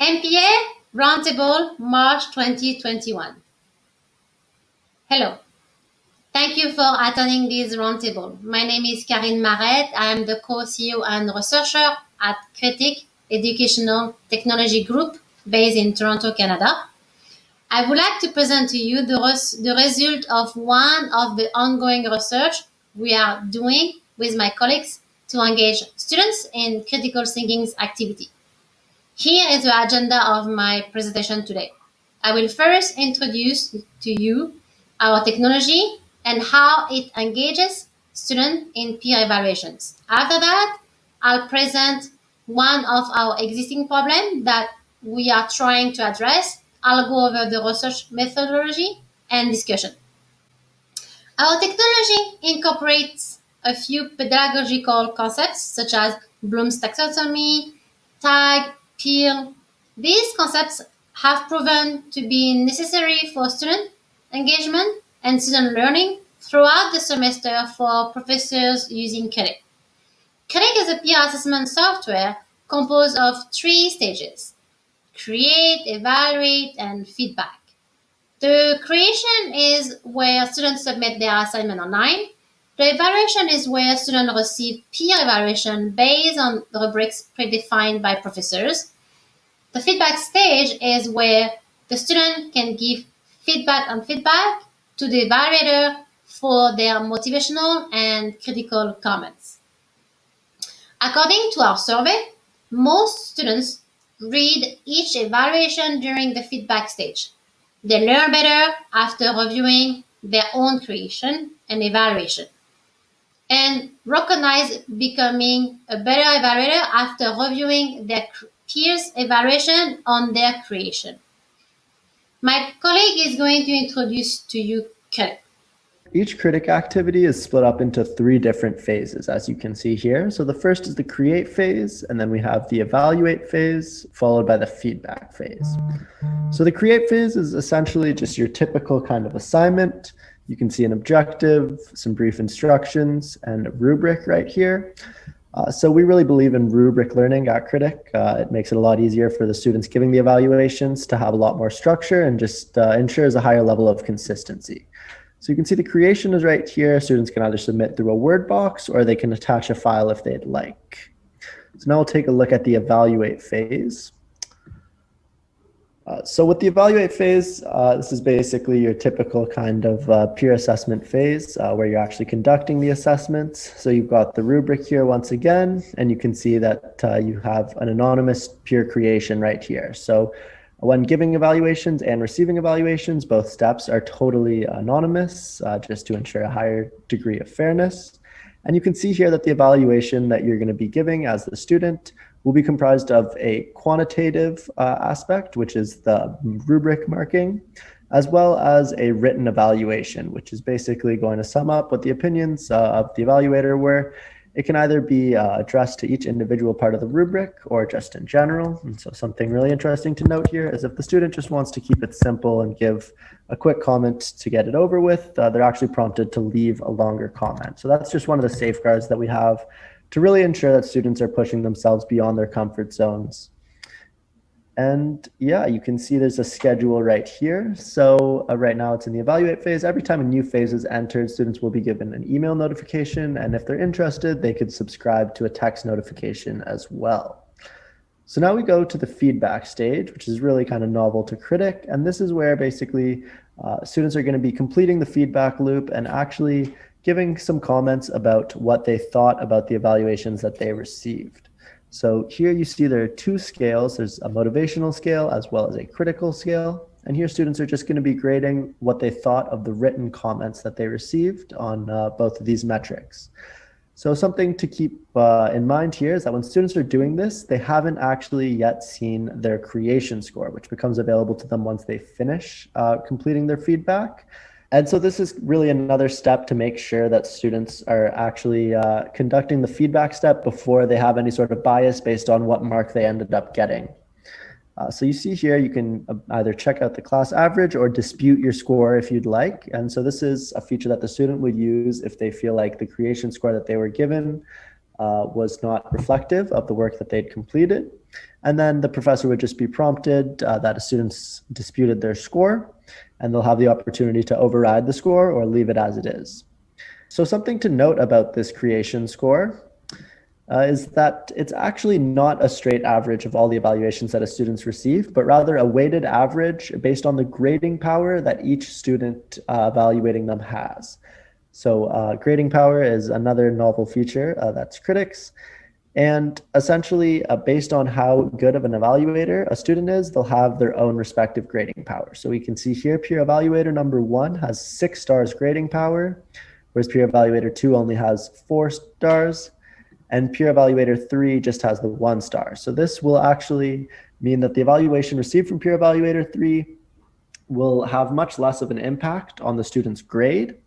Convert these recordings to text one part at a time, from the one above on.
MPA Roundtable, March 2021. Hello. Thank you for attending this roundtable. My name is Carine Marette. I am the co-CEO and researcher at Critique Educational Technology Group based in Toronto, Canada. I would like to present to you the result of one of the ongoing research we are doing with my colleagues to engage students in critical thinking activity. Here is the agenda of my presentation today. I will first introduce to you our technology and how it engages students in peer evaluations. After that, I'll present one of our existing problems that we are trying to address. I'll go over the research methodology and discussion. Our technology incorporates a few pedagogical concepts such as Bloom's taxonomy, tag, peer. These concepts have proven to be necessary for student engagement and student learning throughout the semester for professors using Critique. Critique is a peer assessment software composed of 3 stages: create, evaluate, and feedback. The creation is where students submit their assignment online. The evaluation is where students receive peer evaluation based on rubrics predefined by professors. The feedback stage is where the student can give feedback to the evaluator for their motivational and critical comments. According to our survey, most students read each evaluation during the feedback stage. They learn better after reviewing their own creation and evaluation, and recognize becoming a better evaluator after reviewing their peers' evaluation on their creation. My colleague is going to introduce to you Critique. Each Critique activity is split up into 3 different phases, as you can see here. So the first is the create phase, and then we have the evaluate phase, followed by the feedback phase. So the create phase is essentially just your typical kind of assignment. You can see an objective, some brief instructions, and a rubric right here. So we really believe in rubric learning at Critique. It makes it a lot easier for the students giving the evaluations to have a lot more structure and just ensures a higher level of consistency. So you can see the creation is right here. Students can either submit through a Word box or they can attach a file if they'd like. So now we'll take a look at the evaluate phase. So with the evaluate phase, this is basically your typical kind of peer assessment phase where you're actually conducting the assessments. So you've got the rubric here once again, and you can see that you have an anonymous peer creation right here. So when giving evaluations and receiving evaluations, both steps are totally anonymous, just to ensure a higher degree of fairness. And you can see here that the evaluation that you're going to be giving as the student will be comprised of a quantitative aspect, which is the rubric marking, as well as a written evaluation, which is basically going to sum up what the opinions of the evaluator were. It can either be addressed to each individual part of the rubric or just in general. And so something really interesting to note here is if the student just wants to keep it simple and give a quick comment to get it over with, they're actually prompted to leave a longer comment. So that's just one of the safeguards that we have to really ensure that students are pushing themselves beyond their comfort zones. And yeah, you can see there's a schedule right here. So right now it's in the evaluate phase. Every time a new phase is entered, students will be given an email notification. And if they're interested, they could subscribe to a text notification as well. So now we go to the feedback stage, which is really kind of novel to Critique. And this is where basically students are going to be completing the feedback loop and actually giving some comments about what they thought about the evaluations that they received. So here you see there are 2 scales. There's a motivational scale as well as a critical scale. And here students are just going to be grading what they thought of the written comments that they received on both of these metrics. So something to keep in mind here is that when students are doing this, they haven't actually yet seen their creation score, which becomes available to them once they finish completing their feedback. And so this is really another step to make sure that students are actually conducting the feedback step before they have any sort of bias based on what mark they ended up getting. So you see here, you can either check out the class average or dispute your score if you'd like. And so this is a feature that the student would use if they feel like the creation score that they were given was not reflective of the work that they'd completed. And then the professor would just be prompted that a student's disputed their score, and they'll have the opportunity to override the score or leave it as it is. So something to note about this creation score is that it's actually not a straight average of all the evaluations that a student's received, but rather a weighted average based on the grading power that each student evaluating them has. So grading power is another novel feature that's critics. And essentially, based on how good of an evaluator a student is, they'll have their own respective grading power. So we can see here, peer evaluator number 1 has 6 stars grading power, whereas peer evaluator 2 only has 4 stars, and peer evaluator 3 just has the 1 star. So this will actually mean that the evaluation received from peer evaluator 3 will have much less of an impact on the student's grade.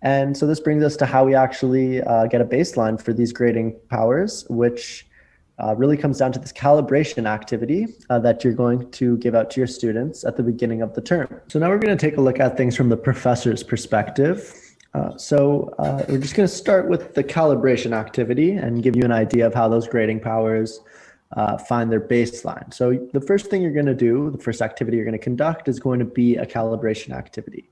And so this brings us to how we actually get a baseline for these grading powers, which really comes down to this calibration activity that you're going to give out to your students at the beginning of the term. So now we're going to take a look at things from the professor's perspective. We're just going to start with the calibration activity and give you an idea of how those grading powers find their baseline. So the first thing you're going to do, the first activity you're going to conduct is going to be a calibration activity.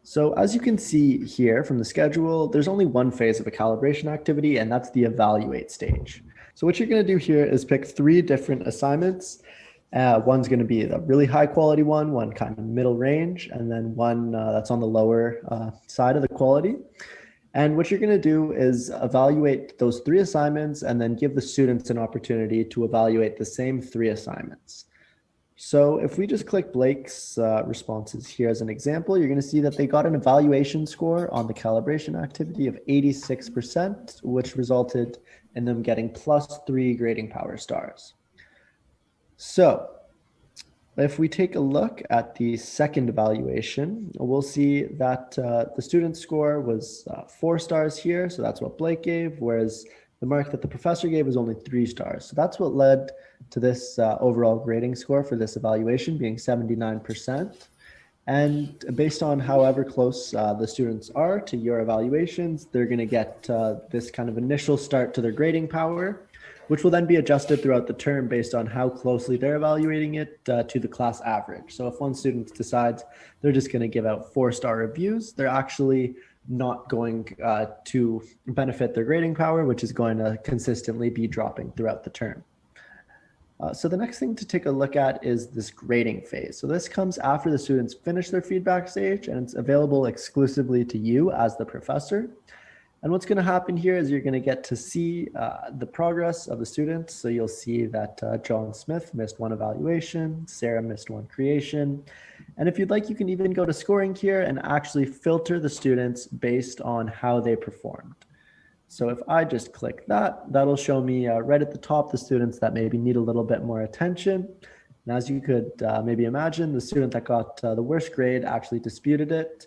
So as you can see here from the schedule, there's only one phase of a calibration activity, and that's the evaluate stage. So what you're going to do here is pick 3 different assignments. One's going to be the really high quality one kind of middle range, and then one that's on the lower side of the quality. And what you're going to do is evaluate those 3 assignments and then give the students an opportunity to evaluate the same 3 assignments. So if we just click Blake's responses here as an example, you're going to see that they got an evaluation score on the calibration activity of 86%, which resulted in them getting +3 grading power stars. So if we take a look at the second evaluation, we'll see that the student's score was 4 stars here. So that's what Blake gave, whereas the mark that the professor gave was only 3 stars. So that's what led to this overall grading score for this evaluation being 79%. And based on however close the students are to your evaluations, they're going to get this kind of initial start to their grading power, which will then be adjusted throughout the term based on how closely they're evaluating it to the class average. So if one student decides they're just going to give out 4-star reviews, they're actually not going to benefit their grading power, which is going to consistently be dropping throughout the term. So the next thing to take a look at is this grading phase. So this comes after the students finish their feedback stage, and it's available exclusively to you as the professor. And what's going to happen here is you're going to get to see the progress of the students. So you'll see that John Smith missed 1 evaluation, Sarah missed 1 creation. And if you'd like, you can even go to scoring here and actually filter the students based on how they performed. So if I just click that, that'll show me right at the top the students that maybe need a little bit more attention. And as you could maybe imagine, the student that got the worst grade actually disputed it.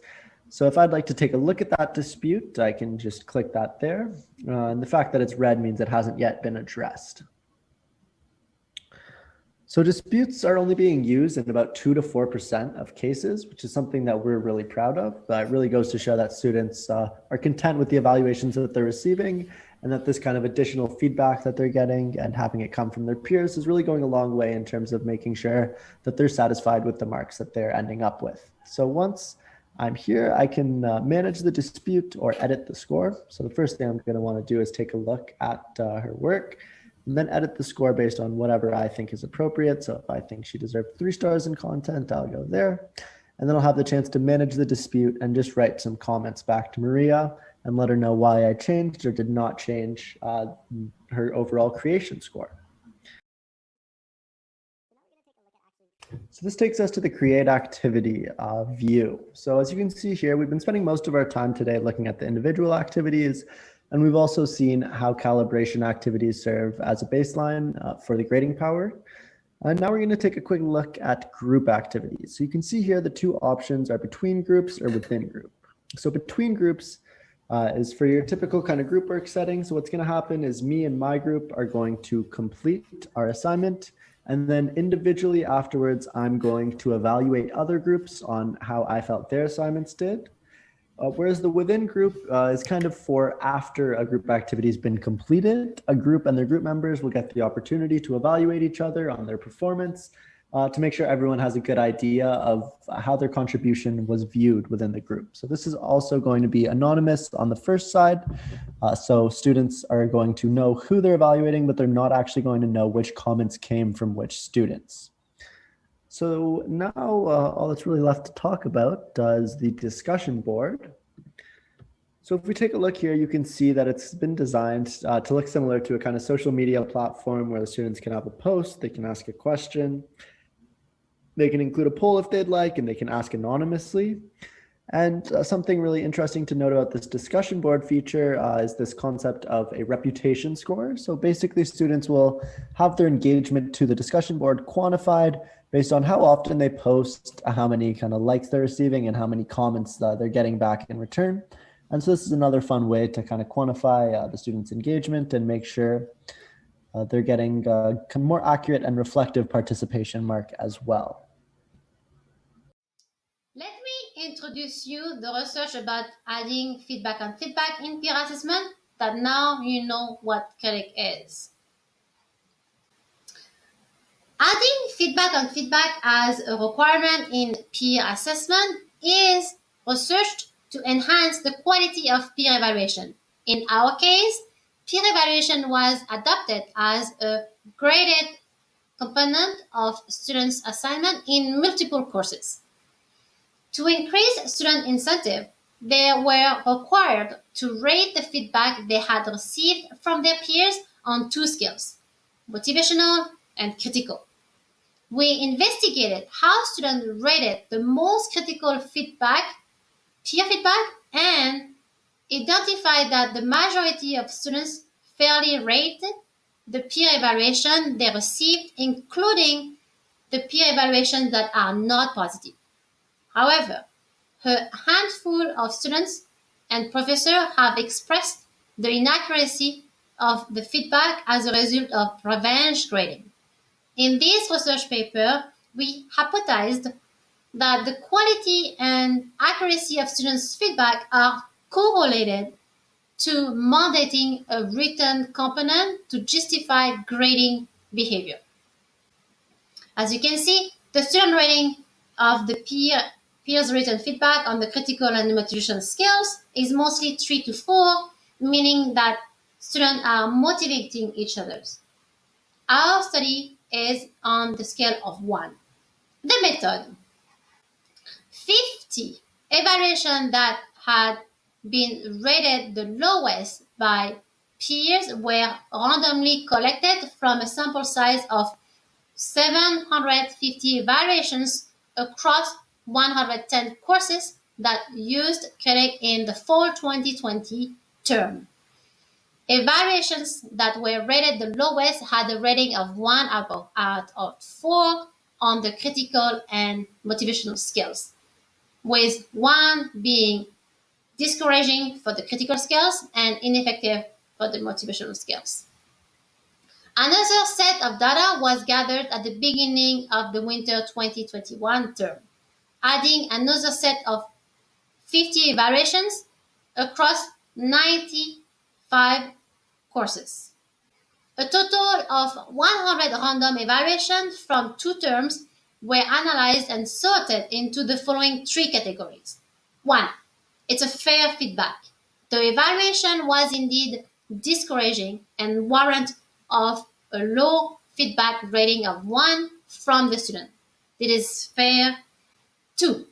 So if I'd like to take a look at that dispute, I can just click that there. And the fact that it's red means it hasn't yet been addressed. So disputes are only being used in about 2 to 4% of cases, which is something that we're really proud of. But it really goes to show that students are content with the evaluations that they're receiving, and that this kind of additional feedback that they're getting and having it come from their peers is really going a long way in terms of making sure that they're satisfied with the marks that they're ending up with. So once I'm here, I can manage the dispute or edit the score. So the first thing I'm going to want to do is take a look at her work, and then edit the score based on whatever I think is appropriate. So if I think she deserved 3 stars in content, I'll go there. And then I'll have the chance to manage the dispute and just write some comments back to Maria and let her know why I changed or did not change her overall creation score. So this takes us to the create activity view. So as you can see here, we've been spending most of our time today looking at the individual activities, and we've also seen how calibration activities serve as a baseline for the grading power. And now we're going to take a quick look at group activities. So you can see here the 2 options are between groups or within group. So between groups is for your typical kind of group work setting. So what's going to happen is me and my group are going to complete our assignment, and then individually afterwards, I'm going to evaluate other groups on how I felt their assignments did. Whereas the within group is kind of for after a group activity has been completed. A group and their group members will get the opportunity to evaluate each other on their performance to make sure everyone has a good idea of how their contribution was viewed within the group. So this is also going to be anonymous on the first side. So students are going to know who they're evaluating, but they're not actually going to know which comments came from which students. So now all that's really left to talk about is the discussion board. So if we take a look here, you can see that it's been designed to look similar to a kind of social media platform where the students can have a post, they can ask a question, they can include a poll if they'd like, and they can ask anonymously. And something really interesting to note about this discussion board feature is this concept of a reputation score. So basically students will have their engagement to the discussion board quantified based on how often they post, how many kind of likes they're receiving, and how many comments they're getting back in return. And so this is another fun way to kind of quantify the students' engagement and make sure they're getting a more accurate and reflective participation mark as well. Let me introduce you the research about adding feedback and feedback in peer assessment, that now you know what critic is. Adding feedback and feedback as a requirement in peer assessment is researched to enhance the quality of peer evaluation. In our case, peer evaluation was adopted as a graded component of students' assignment in multiple courses. To increase student incentive, they were required to rate the feedback they had received from their peers on two scales, motivational and critical. We investigated how students rated the most critical feedback, peer feedback, and identified that the majority of students fairly rated the peer evaluation they received, including the peer evaluations that are not positive. However, a handful of students and professors have expressed the inaccuracy of the feedback as a result of revenge grading. In this research paper, we hypothesized that the quality and accuracy of students' feedback are correlated to mandating a written component to justify grading behavior. As you can see, the student rating of the peers' written feedback on the critical and motivation scales is mostly 3 to 4, meaning that students are motivating each other. Our study is on the scale of 1. The method: 50 evaluations that had been rated the lowest by peers were randomly collected from a sample size of 750 evaluations across 110 courses that used critic in the fall 2020 term. Evaluations that were rated the lowest had a rating of 1 out of 4 on the critical and motivational scales, with 1 being discouraging for the critical scales and ineffective for the motivational scales. Another set of data was gathered at the beginning of the winter 2021 term, adding another set of 50 evaluations across 95 courses. A total of 100 random evaluations from 2 terms were analyzed and sorted into the following 3 categories. 1. It's a fair feedback. The evaluation was indeed discouraging and warrant of a low feedback rating of 1 from the student. It is fair. 2.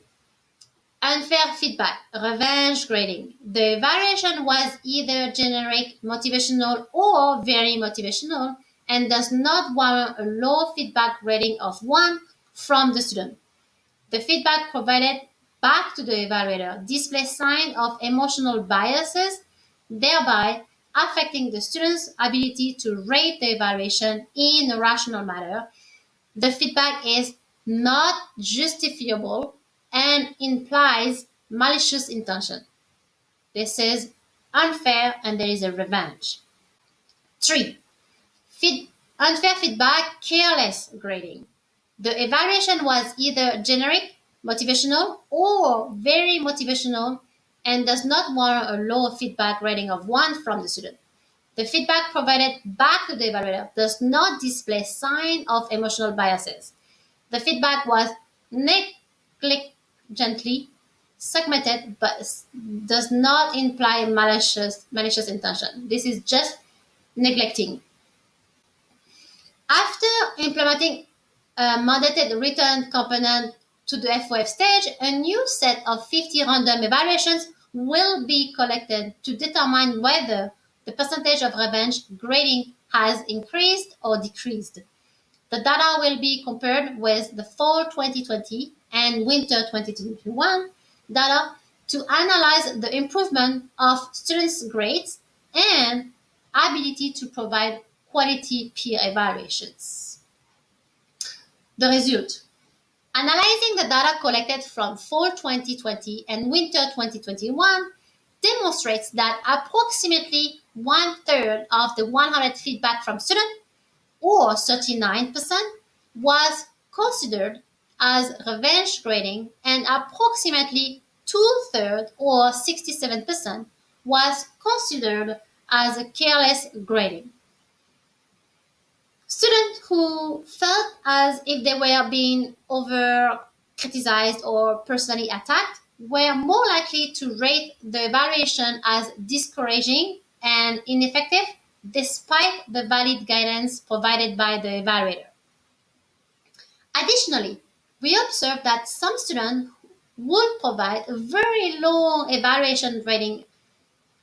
Unfair feedback, revenge grading. The evaluation was either generic, motivational, or very motivational and does not warrant a low feedback rating of 1 from the student. The feedback provided back to the evaluator displays signs of emotional biases, thereby affecting the student's ability to rate the evaluation in a rational manner. The feedback is not justifiable and implies malicious intention. This is unfair and there is a revenge. 3. Unfair feedback, careless grading. The evaluation was either generic, motivational, or very motivational and does not warrant a low feedback rating of 1 from the student. The feedback provided back to the evaluator does not display sign of emotional biases. The feedback was negligently submitted but does not imply malicious intention. This is just neglecting. After implementing a mandated written component to the FOF stage, a new set of 50 random evaluations will be collected to determine whether the percentage of revenge grading has increased or decreased. The data will be compared with the fall 2020 and winter 2021 data to analyze the improvement of students' grades and ability to provide quality peer evaluations. The result. Analyzing the data collected from fall 2020 and winter 2021 demonstrates that approximately 1/3 of the 100 feedback from students, or 39%, was considered as revenge grading, and approximately 2/3, or 67%, was considered as careless grading. Students who felt as if they were being over criticized or personally attacked were more likely to rate the evaluation as discouraging and ineffective despite the valid guidance provided by the evaluator. Additionally, we observed that some students would provide a very low evaluation rating,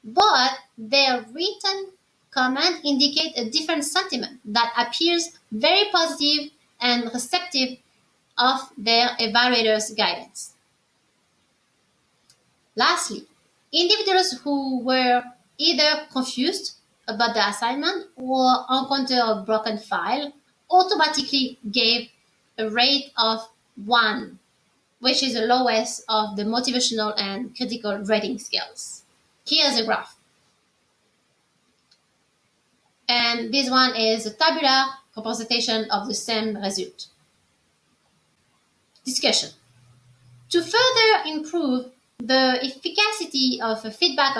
but their written comment indicate a different sentiment that appears very positive and receptive of their evaluator's guidance. Lastly, individuals who were either confused about the assignment or encountered a broken file automatically gave a rate of 1, which is the lowest of the motivational and critical rating scales. Here's a graph. And this one is a tabular representation of the same result. Discussion. To further improve the efficacy of feedback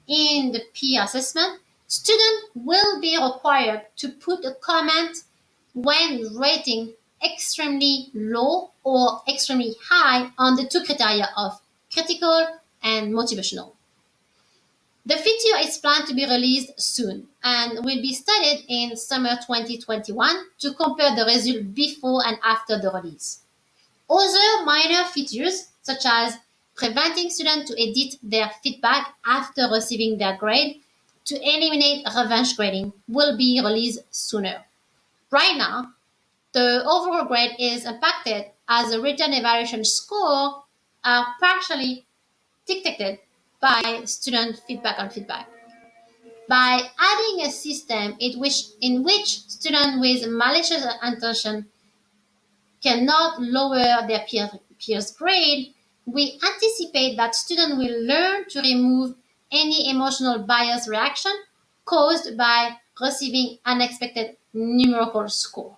in the peer assessment, students will be required to put a comment when rating extremely low or extremely high on the 2 criteria of critical and motivational. The feature is planned to be released soon and will be studied in summer 2021 to compare the result before and after the release. Other minor features, such as preventing students to edit their feedback after receiving their grade to eliminate revenge grading, will be released sooner. Right now, the overall grade is impacted as the written evaluation score are partially dictated by student feedback on feedback. By adding a system in which students with malicious intention cannot lower their peers' grade, we anticipate that students will learn to remove any emotional bias reaction caused by receiving unexpected numerical score.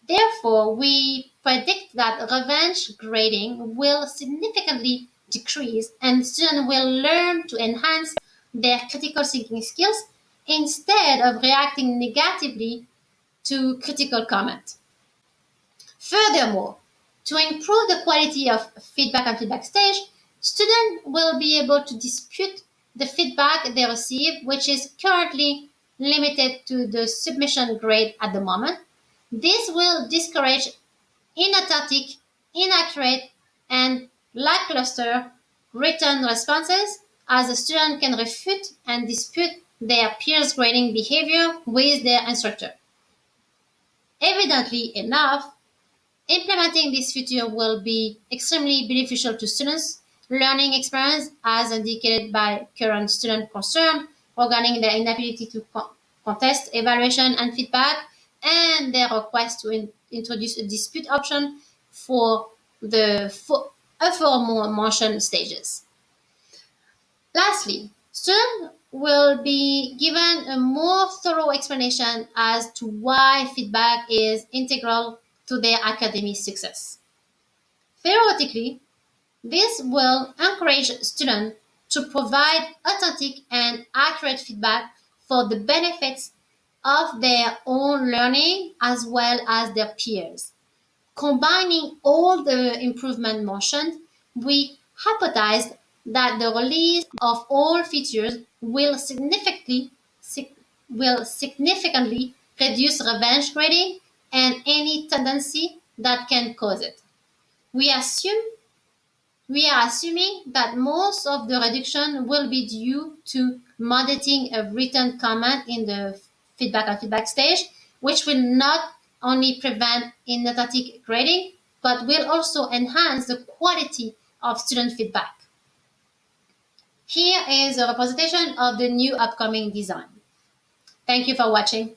Therefore, we predict that revenge grading will significantly decrease and students will learn to enhance their critical thinking skills instead of reacting negatively to critical comment. Furthermore, to improve the quality of feedback and feedback stage, students will be able to dispute the feedback they receive, which is currently limited to the submission grade at the moment. This will discourage inauthentic, inaccurate, and lackluster written responses, as the student can refute and dispute their peers' grading behavior with their instructor. Evidently enough, implementing this feature will be extremely beneficial to students' learning experience, as indicated by current student concern regarding their inability to contest evaluation and feedback, and their request to introduce a dispute option for the aforementioned stages. Lastly, students will be given a more thorough explanation as to why feedback is integral to their academic success. Theoretically, This will encourage students to provide authentic and accurate feedback for the benefits of their own learning as well as their peers. Combining all the improvement motions, we hypothesized that the release of all features will significantly reduce revenge grading and any tendency that can cause it. We assume we are assuming that most of the reduction will be due to moderating a written comment in the feedback stage, which will not only prevent inauthentic grading, but will also enhance the quality of student feedback. Here is a representation of the new upcoming design. Thank you for watching.